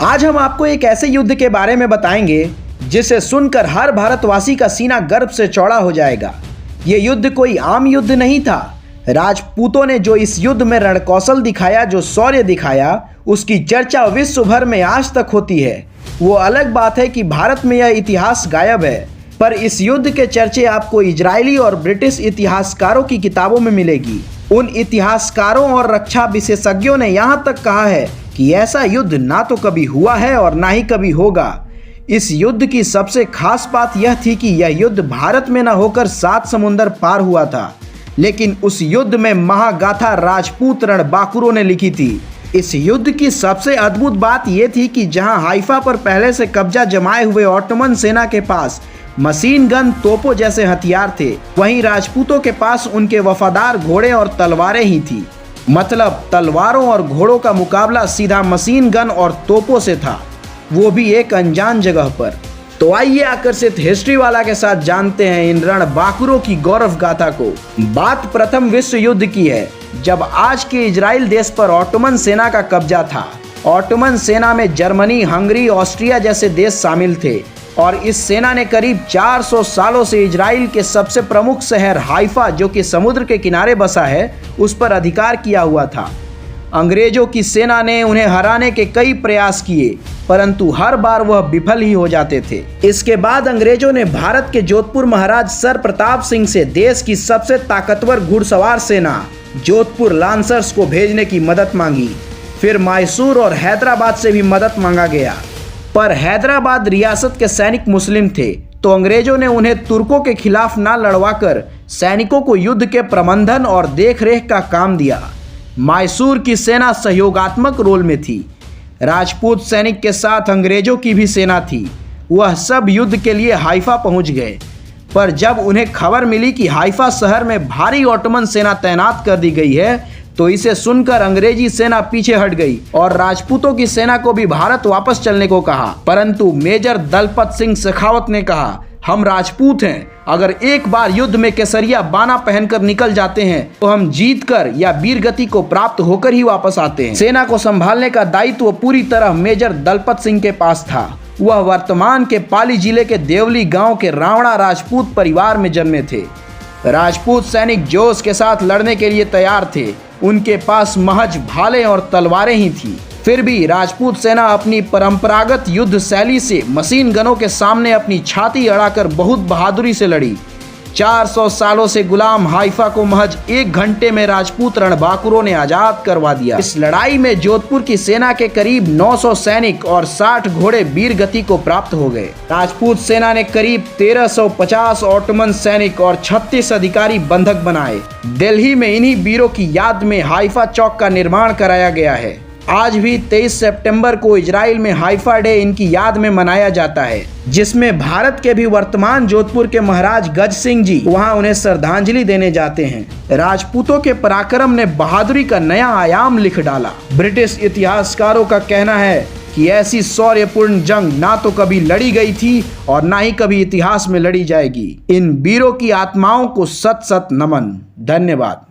आज हम आपको एक ऐसे युद्ध के बारे में बताएंगे जिसे सुनकर हर भारतवासी का सीना गर्व से चौड़ा हो जाएगा। ये युद्ध कोई आम युद्ध नहीं था। राजपूतों ने जो इस युद्ध में रणकौशल दिखाया, जो शौर्य दिखाया, उसकी चर्चा विश्व भर में आज तक होती है। वो अलग बात है कि भारत में यह इतिहास गायब है, पर इस युद्ध के चर्चे आपको इजरायली और ब्रिटिश इतिहासकारों की किताबों में मिलेगी। उन इतिहासकारों और रक्षा विशेषज्ञों ने यहाँ तक कहा है कि ऐसा युद्ध ना तो कभी हुआ है और ना ही कभी होगा। इस युद्ध की सबसे खास बात यह थी कि यह युद्ध भारत में न होकर 7 समुंदर पार हुआ था, लेकिन उस युद्ध में महागाथा राजपूत रणबांकुरों ने लिखी थी। इस युद्ध की सबसे अद्भुत बात यह थी कि जहां हाइफा पर पहले से कब्जा जमाए हुए ऑटोमन सेना के पास मशीन गन, तोपों जैसे हथियार थे, वहीं राजपूतों के पास उनके वफादार घोड़े और तलवारें ही थी। मतलब तलवारों और घोड़ों का मुकाबला सीधा मशीन गन और तोपों से था, वो भी एक अनजान जगह पर। तो आइए आकर्षित हिस्ट्री वाला के साथ जानते हैं इन रणबांकुरों की गौरव गाथा को। बात प्रथम विश्व युद्ध की है, जब आज के इजराइल देश पर ऑटोमन सेना का कब्जा था। ऑटोमन सेना में जर्मनी, हंगरी, ऑस्ट्रिया जैसे देश शामिल थे और इस सेना ने करीब 400 सालों से इजराइल के सबसे प्रमुख शहर हाइफा, जो कि समुद्र के किनारे बसा है, उस पर अधिकार किया हुआ था। अंग्रेजों की सेना ने उन्हें हराने के कई प्रयास किए, परंतु हर बार वह विफल ही हो जाते थे। इसके बाद अंग्रेजों ने भारत के जोधपुर महाराज सर प्रताप सिंह से देश की सबसे ताकतवर घुड़सवार सेना जोधपुर लांसर्स को भेजने की मदद मांगी। फिर मैसूर और हैदराबाद से भी मदद मांगा गया, पर हैदराबाद रियासत के सैनिक मुस्लिम थे, तो अंग्रेजों ने उन्हें तुर्कों के खिलाफ ना लड़वाकर सैनिकों को युद्ध के प्रबंधन और देखरेख का काम दिया। मैसूर की सेना सहयोगात्मक रोल में थी। राजपूत सैनिक के साथ अंग्रेजों की भी सेना थी। वह सब युद्ध के लिए हाइफा पहुंच गए, पर जब उन्हें खबर मिली कि हाइफा शहर में भारी ऑटोमन सेना तैनात कर दी गई है, तो इसे सुनकर अंग्रेजी सेना पीछे हट गई और राजपूतों की सेना को भी भारत वापस चलने को कहा। परंतु मेजर दलपत सिंह शेखावत ने कहा, हम राजपूत हैं, अगर एक बार युद्ध में केसरिया बाना पहनकर निकल जाते हैं तो हम जीतकर या वीर गति को प्राप्त होकर ही वापस आते हैं। सेना को संभालने का दायित्व पूरी तरह मेजर दलपत सिंह के पास था। वह वर्तमान के पाली जिले के देवली गांव के रावणा राजपूत परिवार में जन्मे थे। राजपूत सैनिक जोश के साथ लड़ने के लिए तैयार थे। उनके पास महज भाले और तलवारें ही थी। फिर भी राजपूत सेना अपनी परंपरागत युद्ध शैली से मशीन गनों के सामने अपनी छाती अड़ाकर बहुत बहादुरी से लड़ी। 400 सालों से गुलाम हाइफा को महज 1 घंटे में राजपूत रणबांकुरों ने आजाद करवा दिया। इस लड़ाई में जोधपुर की सेना के करीब 900 सैनिक और 60 घोड़े वीर गति को प्राप्त हो गए। राजपूत सेना ने करीब 1350 ऑटोमन सैनिक और 36 अधिकारी बंधक बनाए। दिल्ली में इन्हीं वीरों की याद में हाइफा चौक का निर्माण कराया गया है। आज भी 23 सितंबर को इजराइल में हाइफा डे इनकी याद में मनाया जाता है, जिसमें भारत के भी वर्तमान जोधपुर के महाराज गज सिंह जी वहां उन्हें श्रद्धांजलि देने जाते हैं। राजपूतों के पराक्रम ने बहादुरी का नया आयाम लिख डाला। ब्रिटिश इतिहासकारों का कहना है कि ऐसी शौर्यपूर्ण जंग ना तो कभी लड़ी गई थी और ना ही कभी इतिहास में लड़ी जाएगी। इन वीरों की आत्माओं को सत सत नमन। धन्यवाद।